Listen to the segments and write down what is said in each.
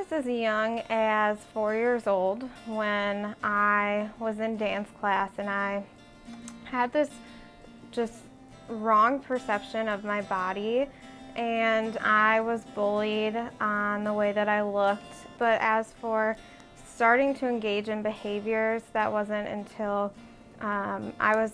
was as young as 4 years old when I was in dance class, and I had this just wrong perception of my body, and I was bullied on the way that I looked. But as for starting to engage in behaviors, that wasn't until I was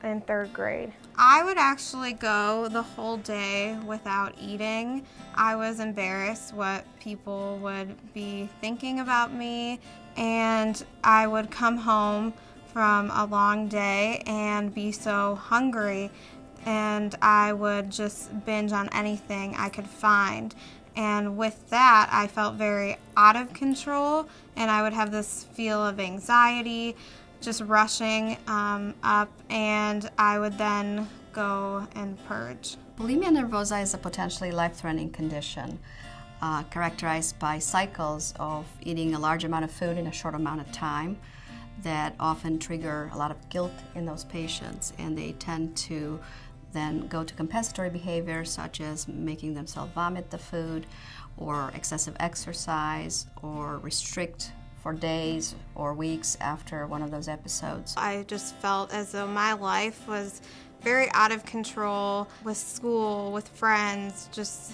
in 3rd grade. I would actually go the whole day without eating. I was embarrassed what people would be thinking about me, and I would come home from a long day and be so hungry, and I would just binge on anything I could find. And with that, I felt very out of control, and I would have this feel of anxiety just rushing up, and I would then go and purge. Bulimia nervosa is a potentially life-threatening condition characterized by cycles of eating a large amount of food in a short amount of time that often trigger a lot of guilt in those patients, and they tend to then go to compensatory behaviors such as making themselves vomit the food, or excessive exercise, or restrict for days or weeks after one of those episodes. I just felt as though my life was very out of control with school, with friends, just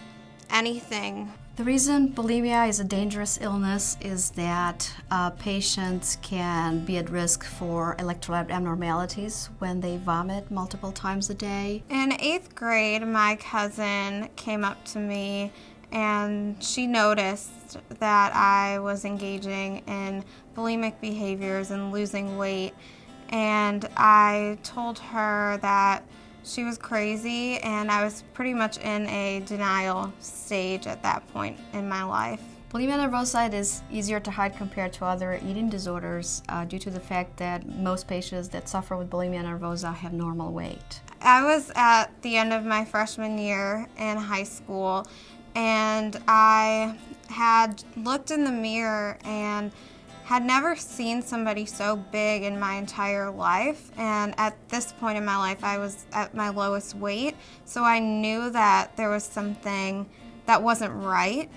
anything. The reason bulimia is a dangerous illness is that patients can be at risk for electrolyte abnormalities when they vomit multiple times a day. In 8th grade, my cousin came up to me and she noticed that I was engaging in bulimic behaviors and losing weight, and I told her that she was crazy, and I was pretty much in a denial stage at that point in my life. Bulimia nervosa is easier to hide compared to other eating disorders due to the fact that most patients that suffer with bulimia nervosa have normal weight. I was at the end of my freshman year in high school, and I had looked in the mirror and had never seen somebody so big in my entire life, and at this point in my life I was at my lowest weight, so I knew that there was something that wasn't right.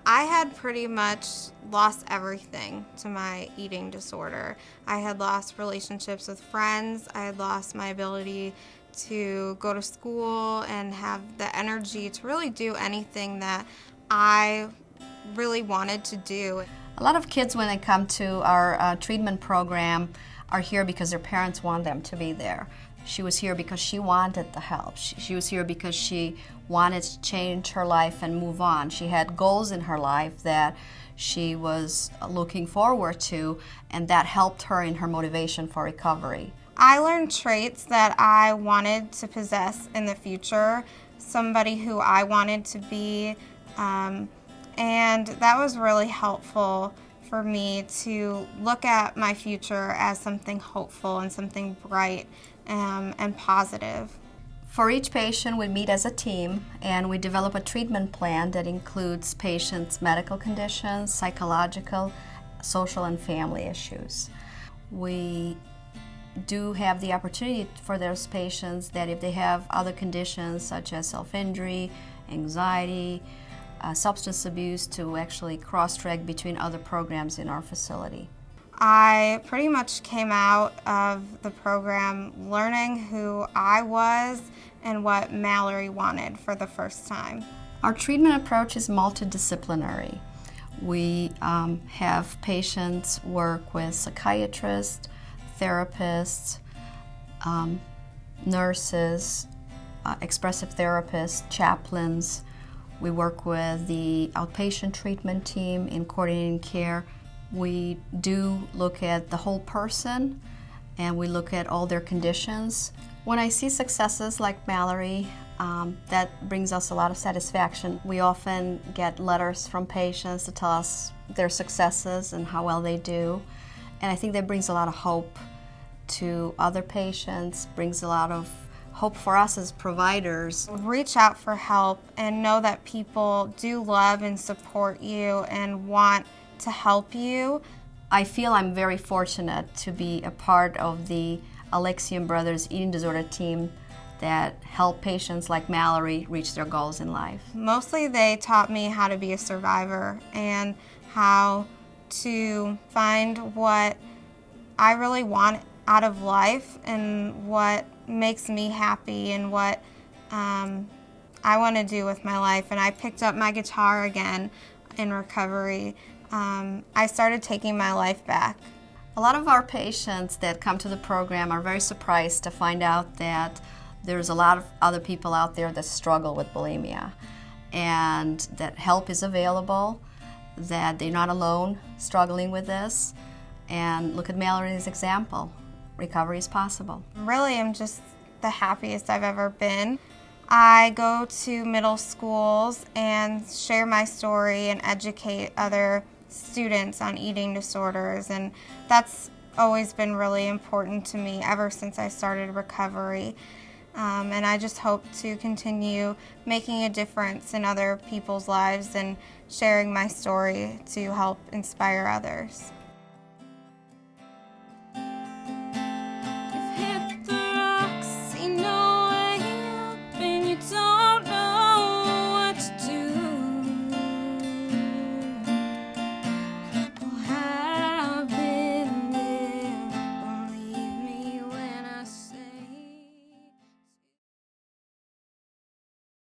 I had pretty much lost everything to my eating disorder. I had lost relationships with friends, I had lost my ability to go to school and have the energy to really do anything that I really wanted to do. A lot of kids, when they come to our treatment program, are here because their parents want them to be there. She was here because she wanted the help. She was here because she wanted to change her life and move on. She had goals in her life that she was looking forward to, and that helped her in her motivation for recovery. I learned traits that I wanted to possess in the future, somebody who I wanted to be, and that was really helpful for me to look at my future as something hopeful and something bright and positive. For each patient, we meet as a team and we develop a treatment plan that includes patients' medical conditions, psychological, social, and family issues. We do have the opportunity for those patients that if they have other conditions such as self-injury, anxiety, substance abuse, to actually cross-track between other programs in our facility. I pretty much came out of the program learning who I was and what Mallory wanted for the first time. Our treatment approach is multidisciplinary. We have patients work with psychiatrists, therapists, nurses, expressive therapists, chaplains. We work with the outpatient treatment team in coordinating care. We do look at the whole person, and we look at all their conditions. When I see successes like Mallory, that brings us a lot of satisfaction. We often get letters from patients to tell us their successes and how well they do. And I think that brings a lot of hope to other patients, brings a lot of hope for us as providers. Reach out for help and know that people do love and support you and want to help you. I feel I'm very fortunate to be a part of the Alexian Brothers Eating Disorder team that help patients like Mallory reach their goals in life? Mostly they taught me how to be a survivor and how to find what I really want out of life and what makes me happy and what I want to do with my life. And I picked up my guitar again in recovery. I started taking my life back. A lot of our patients that come to the program are very surprised to find out that there's a lot of other people out there that struggle with bulimia, and that help is available, that they're not alone struggling with this. And look at Mallory's example. Recovery is possible. Really, I'm just the happiest I've ever been. I go to middle schools and share my story and educate other students on eating disorders, and that's always been really important to me ever since I started recovery. And I just hope to continue making a difference in other people's lives and sharing my story to help inspire others.